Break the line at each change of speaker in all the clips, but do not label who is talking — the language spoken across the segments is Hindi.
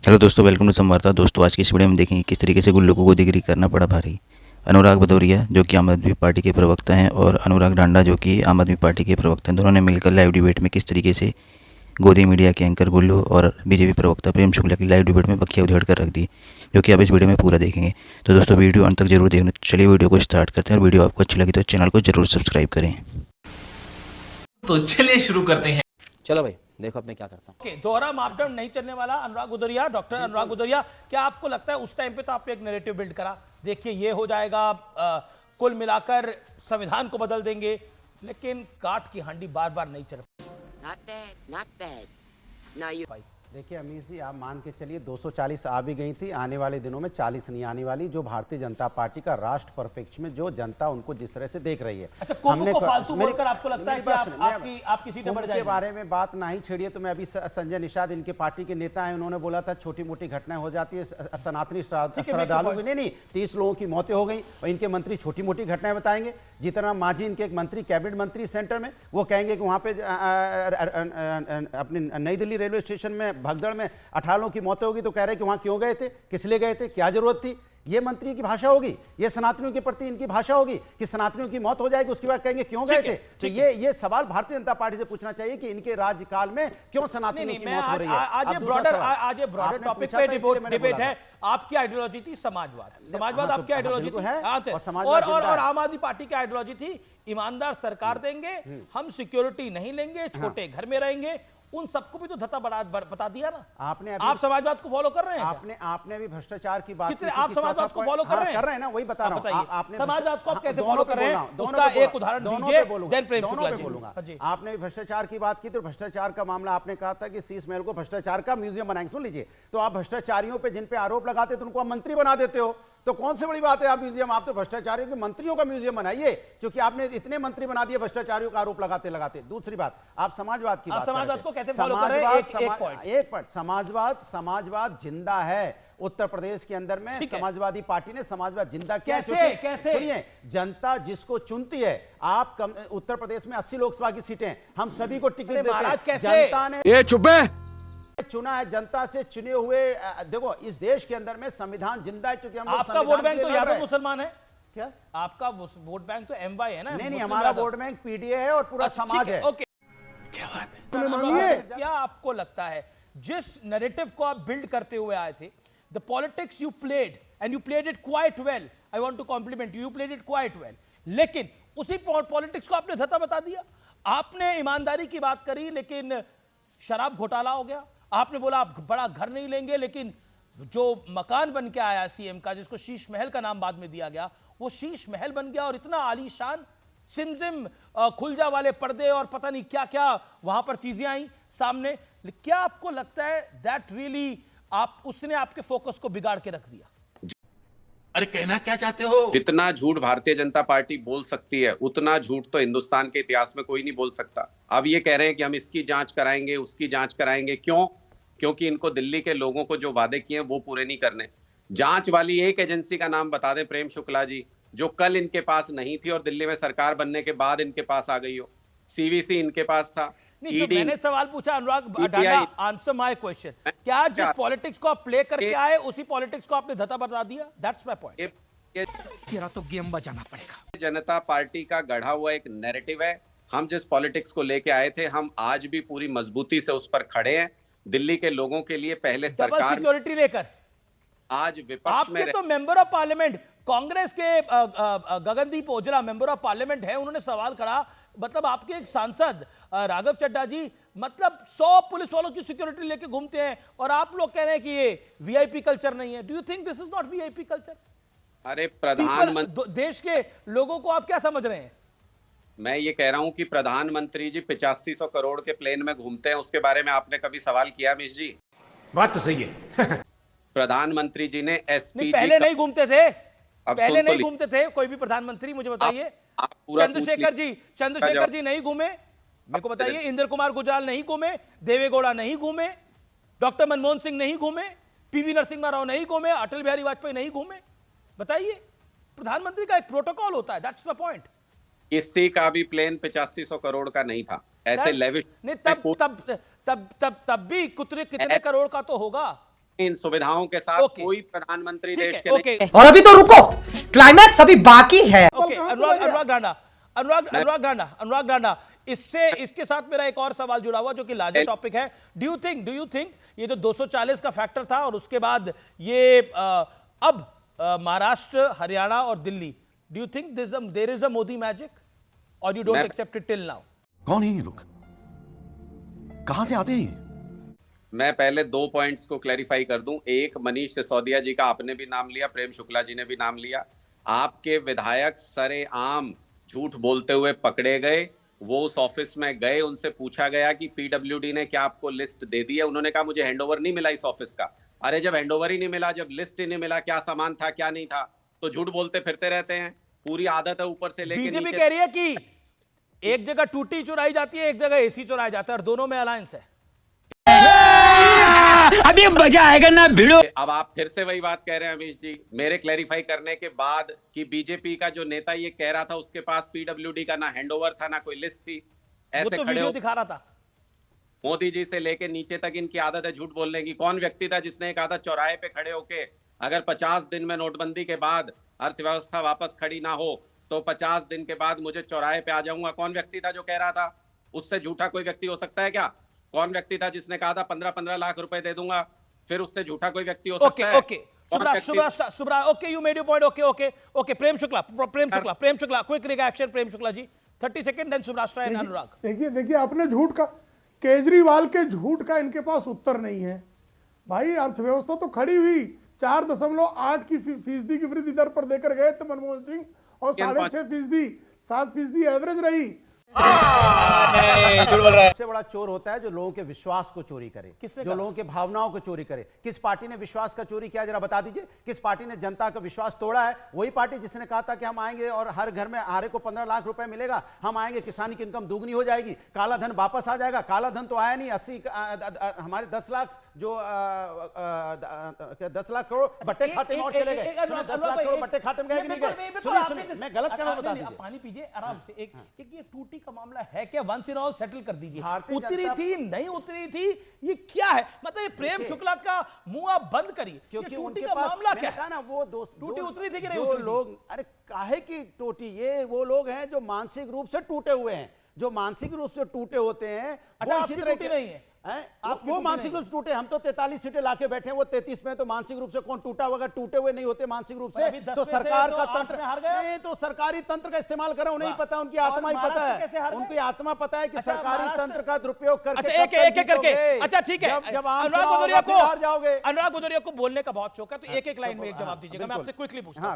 हेलो दोस्तों, वेलकम टू संवार्ता। दोस्तों, आज की इस वीडियो में देखेंगे किस तरीके से कुछ लोगों को डिग्री करना पड़ा भारी। अनुराग भदौरिया जो कि आम आदमी पार्टी के प्रवक्ता हैं और अनुराग डांडा जो कि आम आदमी पार्टी के प्रवक्ता हैं, दोनों ने मिलकर लाइव डिबेट में किस तरीके से गोदी मीडिया के एंकर गुल्लू और बीजेपी प्रवक्ता प्रेम शुक्ला की लाइव डिबेट में बखिया उधेड़ कर रख दी, जो कि आप इस वीडियो में पूरा देखेंगे। तो दोस्तों, वीडियो अंत तक जरूर देखना। तो चलिए वीडियो को स्टार्ट करते हैं, और वीडियो आपको अच्छी लगी तो चैनल को जरूर सब्सक्राइब करें।
तो चलिए शुरू करते हैं।
चलो भाई, देखो अब मैं क्या करता हूँ।
दोहरा मापदंड नहीं चलने वाला अनुराग भदौरिया, डॉक्टर अनुराग भदौरिया, क्या आपको लगता है उस टाइम पे तो आपने एक नैरेटिव बिल्ड करा, देखिए ये हो जाएगा, कुल मिलाकर संविधान को बदल देंगे, लेकिन काट की हांडी बार बार नहीं चल
Not bad. Now you.
पाई।
देखिए अमीर जी, आप मान के चलिए 240 आ भी गई थी, आने वाले दिनों में 40 नहीं आने वाली। जो भारतीय जनता पार्टी का राष्ट्र परिप्रेक्ष्य में जो जनता उनको जिस तरह से देख रही है,
अच्छा, कुंभ को फालतू बोलकर आपको लगता है कि आपकी सीटें बढ़ जाएंगी?
के बारे में बात नहीं छेड़िए। तो मैं अभी संजय निषाद, इनके पार्टी के नेता हैं, उन्होंने बोला था छोटी मोटी घटनाएं हो जाती है, सनातनी श्रद्धालुओं की नहीं 30 लोगों की मौतें हो गई, और इनके मंत्री छोटी मोटी घटनाएं बताएंगे। जीतनराम मांझी, इनके एक मंत्री, कैबिनेट मंत्री सेंटर में, वो कहेंगे कि वहां पे अपनी नई दिल्ली रेलवे स्टेशन में भगदड़ में 18 लोगों की मौतें होगी, तो कह रहे हैं कि वहां क्यों गए थे, किस लिए गए थे, क्या जरूरत थी। ये मंत्री की भाषा होगी, ये सनातनियों के प्रति इनकी भाषा होगी कि सनातनियों की मौत हो जाएगी, उसके बाद कहेंगे क्यों गए थे। तो ये सवाल भारतीय जनता पार्टी से पूछना चाहिए कि इनके राज्यकाल में क्यों सनातनियों की मौत हो रही है।
आज ये ब्रॉडर टॉपिक पे डिबेट है। आपकी आइडियोलॉजी थी समाजवाद आपकी आइडियोलॉजी थी, और आम आदमी पार्टी की आइडियोलॉजी थी ईमानदार सरकार देंगे, हम सिक्योरिटी नहीं लेंगे, छोटे घर में रहेंगे। उन सबको भी तो धता बता दिया ना आपने। आप समाजवाद को फॉलो कर रहे हैं?
आपने भी भ्रष्टाचार की बात की,
आप समाजवाद को फॉलो कर रहे हैं
ना, वही बता रहा हूं।
आपने समाजवाद को आप कैसे फॉलो कर रहे हैं, उसका एक उदाहरण दीजिए, देन प्रेम शुक्ला जी बोलूंगा।
आपने भी भ्रष्टाचार की बात की, तो भ्रष्टाचार का मामला आपने कहा था कि शीश महल को भ्रष्टाचार का म्यूजियम बनाएंगे। सुन लीजिए, तो आप भ्रष्टाचारियों पे जिन पे आरोप लगाते तो उनको आप मंत्री बना देते हो, तो कौन सी बड़ी बात है आप म्यूजियम, आप तो भ्रष्टाचारियों के मंत्रियों का म्यूजियम बनाइए, क्योंकि आपने इतने मंत्री बना दिए भ्रष्टाचारियों का आरोप लगाते लगाते। दूसरी बात, आप समाजवाद की बात,
समाजवाद को कैसे फॉलो कर रहे हैं?
एक पॉइंट, समाजवाद जिंदा है उत्तर प्रदेश के अंदर में। समाजवादी पार्टी ने समाजवाद जिंदा किया।
कैसे?
सुनिए, जनता जिसको चुनती है, आप उत्तर प्रदेश में 80 लोकसभा की सीटें, हम सभी को टिकट देते हैं। जनता ने
ये चुप है,
चुना है, जनता से चुने हुए। देखो, इस देश के अंदर में संविधान जिंदा है, क्योंकि हम
आपका वोट बैंक तो यादव मुसलमान है
क्या?
आपका वोट बैंक तो एमवाई है ना?
नहीं, हमारा वोट बैंक पीडीए है और पूरा समाज है।
ओके, क्या बात है? क्या आपको लगता है जिस नैरेटिव को आप बिल्ड करते हुए आए थे, the politics you played and you played it quite well, I want to compliment you played it quite well, लेकिन उसी पॉलिटिक्स को आपने धता बता दिया। आपने ईमानदारी की बात करी, लेकिन शराब घोटाला हो गया। आपने बोला आप बड़ा घर नहीं लेंगे, लेकिन जो मकान बन के आया सीएम का, जिसको शीश महल का नाम बाद में दिया गया, वो शीश महल बन गया, और इतना आलीशान, सिमसिम खुलजा वाले पर्दे और पता नहीं क्या क्या वहां पर चीजें आई सामने। क्या आपको लगता है दैट रियली उसने आपके फोकस को बिगाड़ के रख दिया?
अरे कहना क्या चाहते हो?
जितना झूठ भारतीय जनता पार्टी बोल सकती है, उतना झूठ तो हिंदुस्तान के इतिहास में कोई नहीं बोल सकता। अब ये कह रहे हैं कि हम इसकी जांच कराएंगे, उसकी जांच कराएंगे, क्यों? क्योंकि इनको दिल्ली के लोगों को जो वादे किए वो पूरे नहीं करने। जांच वाली एक एजेंसी का नाम बता दें प्रेम शुक्ला जी, जो कल इनके पास नहीं थी और दिल्ली में सरकार बनने के बाद इनके पास आ गई हो। सीवीसी इनके पास था।
नहीं, जो मैंने सवाल पूछा अनुराग डांडा, आंसर माय क्वेश्चन। क्या जिस पॉलिटिक्स को आप प्ले करके आए, उसी पॉलिटिक्स को आपने धता बता दिया? That's my point.
तेरा तो गेम बजाना पड़ेगा।
जनता पार्टी का गढ़ा हुआ एक नैरेटिव है। हम जिस पॉलिटिक्स को लेके आए थे, हम आज भी पूरी मजबूती से उस पर खड़े हैं। दिल्ली के लोगों के लिए पहले सरकार
सिक्योरिटी लेकर
आज विपक्ष में
आपके तो मेंबर ऑफ पार्लियामेंट कांग्रेस के Gagandeep Ojhla member of parliament है, उन्होंने सवाल करा, मतलब आपके एक सांसद राघव चड्ढा जी, मतलब 100 पुलिस वालों की सिक्योरिटी लेके घूमते हैं, और आप लोग कह रहे हैं कि ये वीआईपी कल्चर नहीं है। Do you think this is not VIP culture?
अरे प्रधानमंत्री,
देश के लोगों को आप क्या समझ रहे हैं?
मैं ये कह रहा हूं कि प्रधानमंत्री जी 8500 करोड़ के प्लेन में घूमते हैं, उसके बारे में आपने कभी सवाल किया मिश जी?
बात तो सही है।
प्रधानमंत्री जी ने एसपी
पहले नहीं घूमते थे, पहले नहीं
तो
घूमते थे कोई भी प्रधानमंत्री, मुझे बताइए। चंद्रशेखर जी नहीं घूमे, मेरे को बताइए। इंद्र कुमार गुजराल नहीं घूमे, देवेगौड़ा नहीं घूमे, डॉक्टर मनमोहन सिंह नहीं घूमे, पीवी नरसिम्हा राव नहीं घूमे, अटल बिहारी वाजपेयी नहीं घूमे। बताइए, प्रधानमंत्री का एक प्रोटोकॉल होता है, दैट्स माय पॉइंट।
किसी का भी प्लेन 8500 करोड़ का नहीं था, ऐसे लेविश
नहीं, तब भी कितने करोड़ का तो होगा।
इन सुविधाओं के साथ
ओके।
कोई प्रधानमंत्री
ठीक
देश
है,
के नहीं।
ओके
और अभी तो रुको, क्लाइमैक्स अभी बाकी है।
ओके अनुराग डांडा इसके साथ मेरा एक और सवाल जुड़ा हुआ जो कि लार्जर टॉपिक है। डू यू थिंक ये जो 240 का फैक्टर था और उसके बाद ये अब महाराष्ट्र, हरियाणा और Delhi, do you think there is a Modi magic और you don't accept it till now?
कौन है ये लोग, कहां से आते हैं ये?
मैं पहले 2 पॉइंट्स को क्लैरिफाई कर दूं। एक, मनीष सिसोदिया जी का आपने भी नाम लिया, प्रेम शुक्ला जी ने भी नाम लिया। आपके विधायक सरेआम झूठ बोलते हुए पकड़े गए। वो उस ऑफिस में गए, उनसे पूछा गया कि पीडब्ल्यूडी ने क्या आपको लिस्ट दे दी है? उन्होंने कहा मुझे हैंडओवर नहीं मिला इस ऑफिस का। अरे जब हैंडओवर ही नहीं मिला, जब लिस्ट ही नहीं मिला, क्या सामान था क्या नहीं था, तो झूठ बोलते फिरते रहते हैं। पूरी आदत है ऊपर से लेके
बीजेपी
नीचे।
कह रही है कि एक जगह टूटी चुराई जाती है, एक जगह एसी चुराया जाता है और दोनों में अलायंस है।
अभी मजा आएगा ना भिड़ो।
अब आप फिर से वही बात कह रहे हैं अमीश जी, मेरे क्लैरिफाई करने के बाद कि बीजेपी का जो नेता ये कह रहा था उसके पास पीडब्ल्यूडी का ना हैंडओवर था ना कोई लिस्ट थी।
वो
ऐसे
तो
खड़े
वीडियो
हो,
दिखा रहा था।
मोदी जी से लेके नीचे तक इनकी आदत है झूठ बोलने की। कौन व्यक्ति था जिसने कहा था चौराहे पे खड़े होके अगर 50 दिन में नोटबंदी के बाद अर्थव्यवस्था वापस खड़ी ना हो तो 50 दिन के बाद मुझे चौराहे पे आ जाऊंगा? कौन व्यक्ति था जो कह रहा था? उससे झूठा कोई व्यक्ति हो सकता है क्या? कौन व्यक्ति था जिसने कहा था 15-15 लाख रुपए दे दूंगा? फिर उससे झूठा कोई व्यक्ति हो सकता है?
Okay okay you made your point. Okay Prem Shukla quick reaction Prem Shukla ji 30 second, then सुब्राष्ट्रा एंड अनुराग।
देखिए अपने झूठ का, केजरीवाल के झूठ का इनके पास उत्तर नहीं है भाई। अर्थव्यवस्था तो खड़ी हुई 4.8 की फीसदी की वृद्धि दर पर देकर गए थे मनमोहन सिंह और 6.5%, 7% एवरेज रही।
सबसे बड़ा चोर होता है जो लोगों के विश्वास को चोरी करे, जो लोगों के भावनाओं को चोरी करे। किस पार्टी ने विश्वास का चोरी किया जरा बता दीजिए? किस पार्टी ने जनता का विश्वास तोड़ा है? वही पार्टी जिसने कहा था कि हम आएंगे और हर घर में आरे को 15 लाख रुपए मिलेगा, हम आएंगे, किसानी की इनकम दुगनी हो जाएगी, काला धन वापस आ जाएगा। काला धन तो आया नहीं। 80 हमारे 10 लाख जो 10 लाख करोड़ बट्टे खाते में और चले गए। 10 लाख करोड़ बट्टे खाते में गए कि नहीं गए? सुनिए मैं गलत कह रहा हूं, बता दीजिए।
पानी पीजिए आराम से। एक ये टूटी का मामला है क्या? वंस इन ऑल सेटल कर दीजिए। उतरी थी नहीं उतरी थी, ये क्या है? मतलब ये प्रेम शुक्ला का मुंह आप बंद करिए, क्योंकि उनके पास मामला क्या है
ना, वो
टूटी उतरी थी कि नहीं
जो
उतरी
लोग, अरे काहे की टूटी? ये वो लोग हैं जो मानसिक रूप से टूटे हुए हैं। जो मानसिक रूप से टूटे होते हैं वो इसी तरह के नहीं है। वो मानसिक रूप से टूटे। हम तो 43 सीटें लाके बैठे हैं, वो 33 में। तो मानसिक रूप से कौन टूटा होगा? टूटे हुए नहीं होते मानसिक रूप से। तो सरकार का तंत्र नहीं, तो सरकारी तंत्र का इस्तेमाल करें। उन्हें ही पता, उनकी आत्मा ही पता है, उनकी आत्मा पता है कि सरकारी तंत्र का दुरुपयोग करके
एक करके। अच्छा ठीक है,
जब
अनुराग भदौरिया को बोलने का बहुत शौक है, तो एक लाइन में एक जवाब दीजिएगा। मैं आपसे क्विकली पूछता हूं।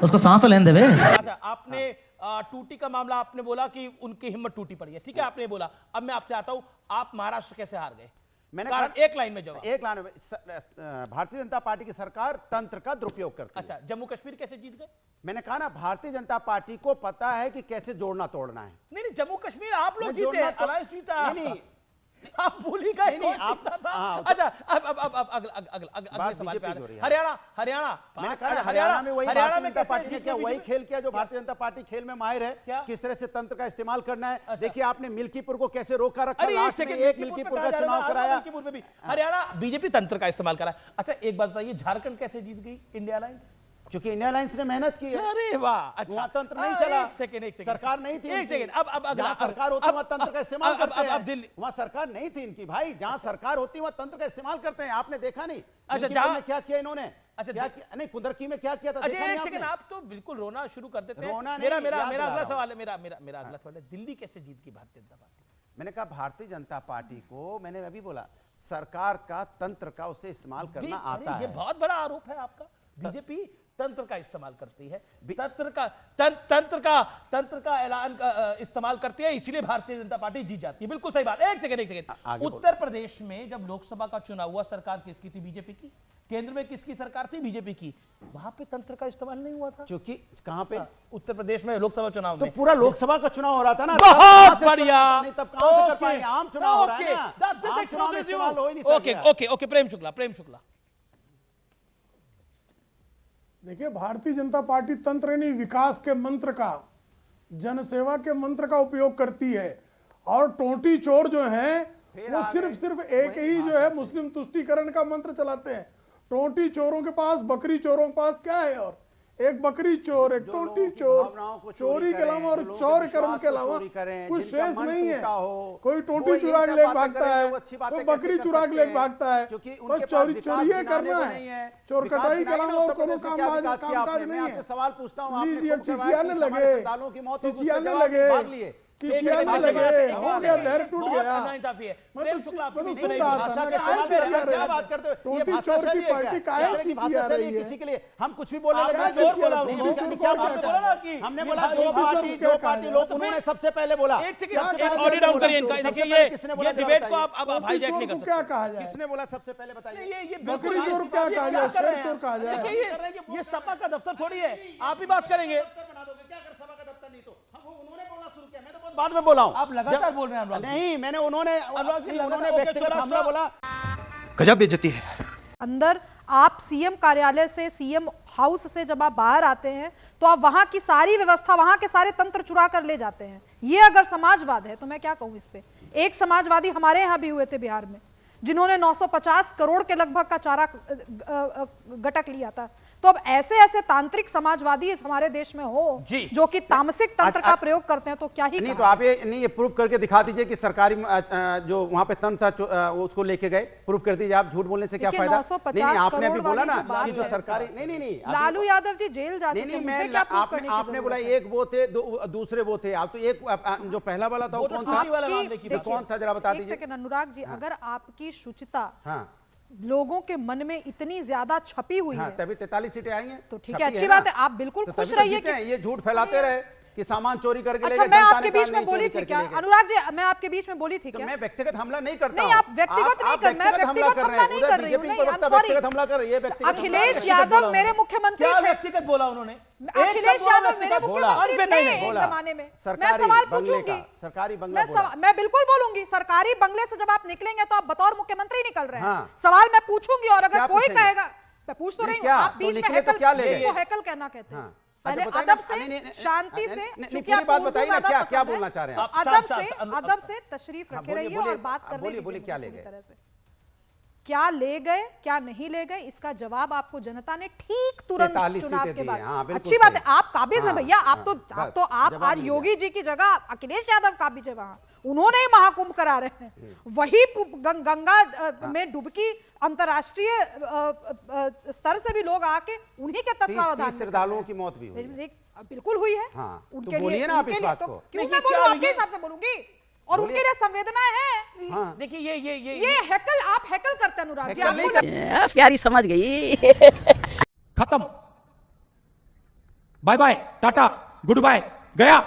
उसको सांस लेने दे।
अच्छा आपने टूटी का मामला आपने बोला कि उनकी हिम्मत टूटी पड़ी है, ठीक है, आपने बोला। अब मैं आपसे आता हूं, आप महाराष्ट्र कैसे हार गए?
मैंने
कारण एक लाइन में जवाब।
एक लाइन में, भारतीय जनता पार्टी की सरकार तंत्र का दुरुपयोग करती है।
अच्छा, जम्मू कश्मीर कैसे जीत गए?
मैंने कहा ना, भारतीय जनता पार्टी को पता है कि कैसे जोड़ना तोड़ना है।
नहीं जम्मू कश्मीर आप लोग जीते, अलायंस जीता। नहीं आप भूल ही गए, कौन जीता था? अच्छा अब अगले सवाल पे आते हैं। हरियाणा
में वही भारतीय जनता पार्टी ने क्या वही खेल किया जो भारतीय जनता पार्टी खेल में माहिर है? किस तरह से तंत्र का इस्तेमाल करना है। देखिए आपने मिल्कीपुर को कैसे रोका रखा, लास्ट में एक मिल्कीपुर का चुनाव कराया।
हरियाणा बीजेपी तंत्र का इस्तेमाल करा। अच्छा एक बात बताइए, झारखंड कैसे जीत गई इंडिया अलायंस?
क्योंकि इंडिया अलायंस ने मेहनत की है।
अरे वाह, अच्छा
तंत्र नहीं चला।
एक सेकंड
सरकार नहीं थी।
एक सेकंड, अब
जहां सरकार होती है वहां तंत्र का इस्तेमाल करते हैं।
अब दिल्ली
वहां सरकार नहीं थी इनकी भाई, जहां सरकार होती है वहां तंत्र का इस्तेमाल करते हैं। आपने देखा नहीं?
अच्छा जहां
क्या किया इन्होंने?
अच्छा
क्या नहीं, कुंदरकी में क्या किया था?
अच्छा एक सेकंड, आप तो बिल्कुल रोना शुरू कर देते हैं। मेरा अगला सवाल है, मेरा अगला सवाल है, दिल्ली कैसे जीत गई भारतीय जनता पार्टी?
मैंने कहा भारतीय जनता पार्टी को, मैंने अभी बोला, सरकार का तंत्र का उसे इस्तेमाल करना आता है।
ये बहुत बड़ा आरोप है आपका। बीजेपी तंत्र का इस्तेमाल करती है, तंत्र का ऐलान इस्तेमाल करती है, इसीलिए भारतीय जनता पार्टी जीत जाती है। बिल्कुल सही बात। एक सेकंड, उत्तर प्रदेश में जब लोकसभा का चुनाव हुआ, सरकार किसकी थी? बीजेपी की। केंद्र में किसकी सरकार थी? बीजेपी की। वहां पे तंत्र का इस्तेमाल नहीं हुआ था,
क्योंकि कहां पे?
उत्तर प्रदेश में लोकसभा चुनाव में।
तो पूरा लोकसभा का चुनाव हो रहा था ना।
बहुत बढ़िया।
तब कहां से कर पाएंगे? आम चुनाव हो रहा है ना।
ओके प्रेम शुक्ला।
देखिए भारतीय जनता पार्टी तंत्र नहीं, विकास के मंत्र का, जनसेवा के मंत्र का उपयोग करती है। और टोंटी चोर जो हैं वो सिर्फ एक ही जो है मुस्लिम तुष्टीकरण का मंत्र चलाते हैं। टोंटी चोरों के पास, बकरी चोरों के पास क्या है? और एक बकरी चोर, एक टोंटी चोर, चोरी के अलावा और चौर कर्म के अलावा कुछ शेष नहीं है। कोई टोंटी चुरा के ले भागता है, कोई बकरी चुरा के ले भागता है, कोई चोरी करना है, चोर कटाई के अलावा और कोई कामकाज नहीं है।
सवाल पूछता हूँ,
चिचियाने लगे, चिचियाने लगे, हो गया, धैर्य टूट गया। टोंटी चोर की पार्टी काहे चिचिया रही है?
किसी के लिए हम कुछ भी बोलने लगे। हमने बोला जो पार्टी लोग, उन्होंने सबसे पहले बोला।
ऑडियो डाउन करिए इनका। देखिए ये डिबेट को आप हाईजैक नहीं कर सकते।
क्या कहा जाए?
किसने बोला सबसे पहले? बताइए।
ये
बकरी चोर क्या कहा जाए? शेर चोर कहा जाए?
देखिए ये सपा का दफ्तर थोड़ी है, आप ही बात करेंगे।
बना दोगे क्या? अगर सभा का दफ्तर नहीं तो हम उन्होंने बोलना शुरू किया, मैं तो बहुत बाद में बोला हूं।
आप लगातार बोल रहे हैं अनुराग।
नहीं, मैंने उन्होंने व्यक्तिगत हमला बोला।
गजब बेइज्जती है।
अंदर आप सीएम कार्यालय से, सीएम हाउस से जब आप बाहर आते हैं तो आप वहां की सारी व्यवस्था, वहां के सारे तंत्र चुरा कर ले जाते हैं। ये अगर समाजवाद है तो मैं क्या कहूं इस पे। एक समाजवादी हमारे यहां भी हुए थे बिहार में, जिन्होंने 950 करोड़ के लगभग का चारा गटक लिया था। तो अब ऐसे ऐसे तांत्रिक समाजवादी इस हमारे देश में हो जो कि तामसिक तंत्र का प्रयोग करते हैं तो क्या ही
नहीं। तो आप ये प्रूफ करके दिखा दीजिए कि सरकारी जो वहां पे तंत्र था उसको लेके गए, प्रूफ कर दीजिए। आप झूठ बोलने से क्या फायदा? नहीं, आपने अभी बोला ना कि जो सरकारी, नहीं
लालू यादव जी जेल जा चुके हैं।
आपने बोला एक वो थे, दूसरे वो थे। आप तो एक जो पहला वाला था वो कौन था जरा बता दीजिए।
अनुराग जी, अगर आपकी शुचिता लोगों के मन में इतनी ज्यादा छपी हुई है,
तभी 43 सीटें आई हैं।
तो ठीक है, अच्छी बात है, आप बिल्कुल खुश रहिए कि
ये झूठ फैलाते रहे कि सामान चोरी करके ले
अच्छा,
गए।
मैं आपके बीच में बोली थी क्या अनुराग जी? मैं आपके बीच में बोली थी क्या?
मैं व्यक्तिगत हमला नहीं करता।
नहीं, आप व्यक्तिगत नहीं कर, मैं व्यक्तिगत हमला नहीं कर रही हूं।
व्यक्तिगत हमला कर रही है।
अखिलेश यादव मेरे मुख्यमंत्री थे।
व्यक्तिगत बोला उन्होंने?
अखिलेश यादव मेरे मुख्यमंत्री थे एक जमाने में। मैं सवाल पूछूंगी,
सरकारी बंगला
मैं बिल्कुल बोलूंगी। सरकारी बंगले से जब आप निकलेंगे तो आप बतौर मुख्यमंत्री निकल रहे हैं। सवाल मैं पूछूंगी और अगर कोई कहेगा, मैं पूछ तो रही हूं, आप बीच में हैकल कहना कहते हैं। पहले अदब से, शांति से,
चूंकि आप बात बताइए ना, क्या बोलना चाह रहे हैं?
अदब से तशरीफ रखे रहिए और बात करने दीजिए।
बोलिए क्या ले गए?
क्या ले गए, क्या नहीं ले गए, इसका जवाब आपको जनता ने ठीक तुरंत चुनाव के बाद। अच्छी बात है, आप काबिज हैं भैया। आप आज योगी जी की जगह अखिलेश यादव काबिज है वहां। उन्होंने ही महाकुंभ करा रहे हैं। वही गंगा में डुबकी अंतरराष्ट्रीय स्तर से भी लोग आके उन्हीं के तत्वावधान में
श्रद्धालुओं की मौत भी हुई।
बिल्कुल हुई है।
उनके लिए ना आप इस बात को
क्यों मैं बोलूं? आपके हिसाब से बोलूंगी और उनके लिए संवेदनाएं हैं।
देखिए
ये हैकल, आप हैकल करते हैं अनुराग जी। आपको
प्यारी समझ गई।
खत्म। Bye bye, tata, good bye, गया।